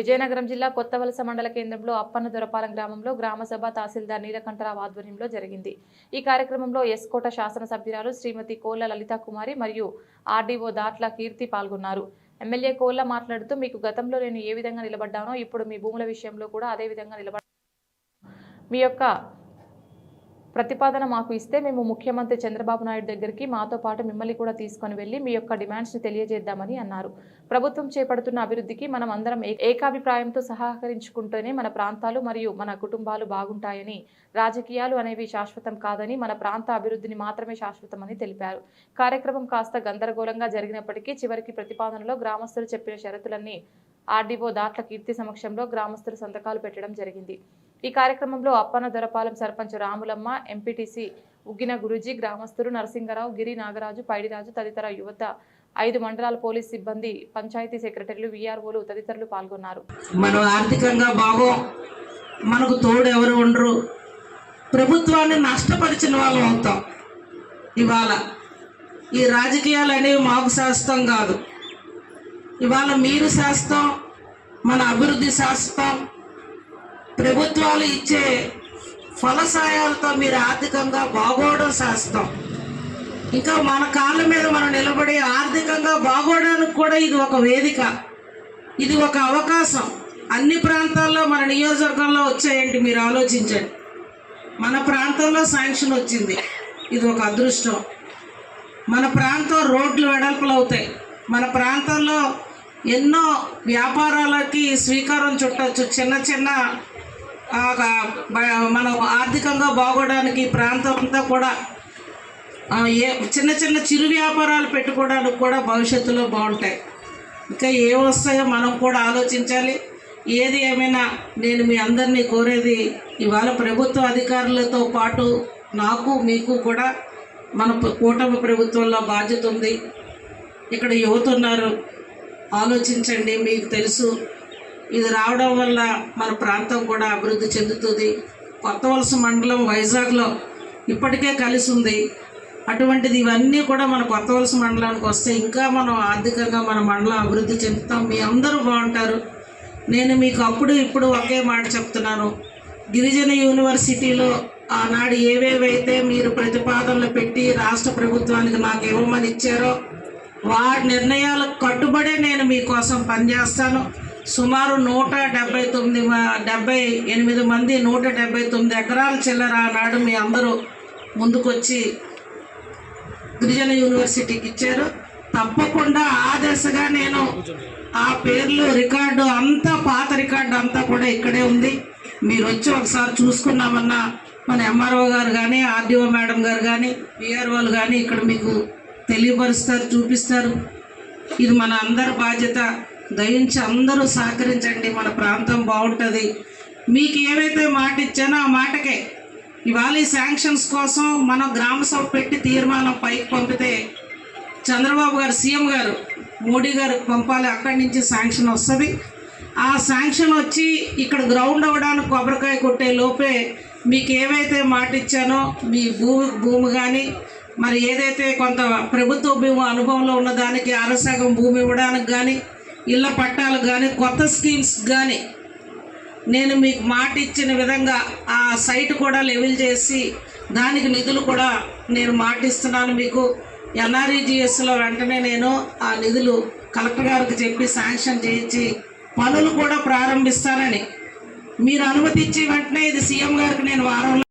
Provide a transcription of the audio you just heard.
విజయనగరం జిల్లా కొత్తవలస మండల కేంద్రంలో అప్పన్న దొరపాలెం గ్రామంలో గ్రామసభ తహసీల్దార్ నీలకంఠరావు ఆధ్వర్యంలో జరిగింది. ఈ కార్యక్రమంలో ఎస్కోట శాసనసభ్యురాలు శ్రీమతి కోళ్ల లలితా కుమారి మరియు ఆర్డీఓ దాట్ల కీర్తి పాల్గొన్నారు. ఎమ్మెల్యే కోళ్ల మాట్లాడుతూ, మీకు గతంలో నేను ఏ విధంగా నిలబడ్డానో ఇప్పుడు మీ భూముల విషయంలో కూడా అదే విధంగా నిలబడ్డాను. మీ యొక్క ప్రతిపాదన మాకు ఇస్తే మేము ముఖ్యమంత్రి చంద్రబాబు నాయుడు దగ్గరికి మాతో పాటు మిమ్మల్ని కూడా తీసుకొని వెళ్లి మీ యొక్క డిమాండ్స్ని తెలియజేద్దామని అన్నారు. ప్రభుత్వం చేపడుతున్న అభివృద్ధికి మనం అందరం ఏకాభిప్రాయంతో సహకరించుకుంటూనే మన ప్రాంతాలు మరియు మన కుటుంబాలు బాగుంటాయని, రాజకీయాలు అనేవి శాశ్వతం కాదని, మన ప్రాంత అభివృద్ధిని మాత్రమే శాశ్వతమని తెలిపారు. కార్యక్రమం కాస్త గందరగోళంగా జరిగినప్పటికీ చివరికి ప్రతిపాదనలో గ్రామస్తులు చెప్పిన షరతులన్నీ ఆర్డీఓ దాట్ల కీర్తి సమక్షంలో గ్రామస్తులు సంతకాలు పెట్టడం జరిగింది. ఈ కార్యక్రమంలో అప్పన్న దొరపాలెం సర్పంచ్ రాములమ్మ, ఎంపీటీసీ ఉగ్గిన గురుజీ, గ్రామస్తులు నరసింగరావు, గిరి నాగరాజు, పైడిరాజు తదితర యువత, 5 మండలాల పోలీస్ సిబ్బంది, పంచాయతీ సెక్రటరీలు, వీఆర్ఓలు తదితరులు పాల్గొన్నారు. మనం ఆర్థికంగా మనకు తోడు ఎవరు ఉండరు, ప్రభుత్వాన్ని నష్టపరిచిన వాళ్ళం అవుతాం. ఇవాళ ఈ రాజకీయాలు అనేవి మాకు శాశ్వతం కాదు. ఇవాళ మీరు శాశ్వతం, మన అభివృద్ధి శాశ్వతం. ప్రభుత్వాలు ఇచ్చే ఫలసాయాలతో మీరు ఆర్థికంగా బాగోవడం శాశ్వతం. ఇంకా మన కాళ్ళ మీద మనం నిలబడి ఆర్థికంగా బాగోవడానికి కూడా ఇది ఒక వేదిక, ఇది ఒక అవకాశం. అన్ని ప్రాంతాల్లో మన నియోజకవర్గంలో వచ్చాయండి, మీరు ఆలోచించండి. మన ప్రాంతంలో శాంక్షన్ వచ్చింది, ఇది ఒక అదృష్టం. మన ప్రాంతం రోడ్లు వెడల్పులు అవుతాయి. మన ప్రాంతంలో ఎన్నో వ్యాపారాలకి శ్రీకారం చుట్టచ్చు. చిన్న మనం ఆర్థికంగా బాగోవడానికి ప్రాంతం అంతా కూడా చిన్న చిరు వ్యాపారాలు పెట్టుకోవడానికి కూడా భవిష్యత్తులో బాగుంటాయి. ఇంకా ఏమొస్తాయో మనం కూడా ఆలోచించాలి. ఏది ఏమైనా నేను మీ అందరినీ కోరేది, ఇవాళ ప్రభుత్వ అధికారులతో పాటు నాకు మీకు కూడా మన కూటమి ప్రభుత్వంలో బాధ్యత ఉంది. ఇక్కడ యువత ఉన్నారు, ఆలోచించండి. మీకు తెలుసు, ఇది రావడం వల్ల మన ప్రాంతం కూడా అభివృద్ధి చెందుతుంది. కొత్తవలస మండలం వైజాగ్లో ఇప్పటికే కలిసి ఉంది. అటువంటిది ఇవన్నీ కూడా మన కొత్తవలస మండలానికి వస్తే ఇంకా మనం ఆర్థికంగా మన మండలం అభివృద్ధి చెందుతాం. మీ అందరూ బాగుంటారు. నేను మీకు అప్పుడు ఇప్పుడు ఒకే మాట చెప్తున్నాను. గిరిజన యూనివర్సిటీలో ఆనాడు ఏవేవైతే మీరు ప్రతిపాదనలు పెట్టి రాష్ట్ర ప్రభుత్వానికి నాకు ఇవ్వమని ఇచ్చారో వారి నిర్ణయాలకు కట్టుబడే నేను మీకోసం పనిచేస్తాను. సుమారు 178 మంది 179 ఎకరాల చిల్లర ఆనాడు మీ అందరూ ముందుకొచ్చి గిరిజన యూనివర్సిటీకి ఇచ్చారు. తప్పకుండా ఆ దశగా నేను ఆ పేర్లు రికార్డు అంతా, పాత రికార్డు అంతా కూడా ఇక్కడే ఉంది. మీరు వచ్చి ఒకసారి చూసుకున్నామన్నా మన ఎంఆర్ఓ గారు కానీ, ఆర్డీఓ మేడం గారు కానీ, వీఆర్ఓలు కానీ ఇక్కడ మీకు తెలియపరుస్తారు, చూపిస్తారు. ఇది మన అందరి బాధ్యత. దయించి అందరూ సహకరించండి, మన ప్రాంతం బాగుంటుంది. మీకు ఏవైతే మాట ఇచ్చానో ఆ మాటకే ఇవాళ ఈ శాంక్షన్స్ కోసం మనం గ్రామ సభ పెట్టి తీర్మానం పైకి పంపితే చంద్రబాబు గారు, సీఎం గారు, మోడీ గారికి పంపాలి. అక్కడి నుంచి శాంక్షన్ వస్తుంది. ఆ శాంక్షన్ వచ్చి ఇక్కడ గ్రౌండ్ అవ్వడానికి కొబ్బరికాయ కొట్టే లోపే మీకు ఏవైతే మాట ఇచ్చానో మీ భూమి కానీ, మరి ఏదైతే కొంత ప్రభుత్వ భూమి అనుభవంలో ఉన్న దానికి అరసగం భూమి ఇవ్వడానికి కానీ, ఇళ్ళ పట్టాలకు కానీ, కొత్త స్కీమ్స్ కానీ నేను మీకు మాట ఇచ్చిన విధంగా ఆ సైట్ కూడా లెవెల్ చేసి దానికి నిధులు కూడా నేను మాట ఇస్తున్నాను మీకు. ఎన్ఆర్ఈజీఎస్లో వెంటనే నేను ఆ నిధులు కలెక్టర్ గారికి చెప్పి శాంక్షన్ చేయించి పనులు కూడా ప్రారంభిస్తానని మీరు అనుమతి ఇచ్చి వెంటనే ఇది సీఎం గారికి నేను వారంలో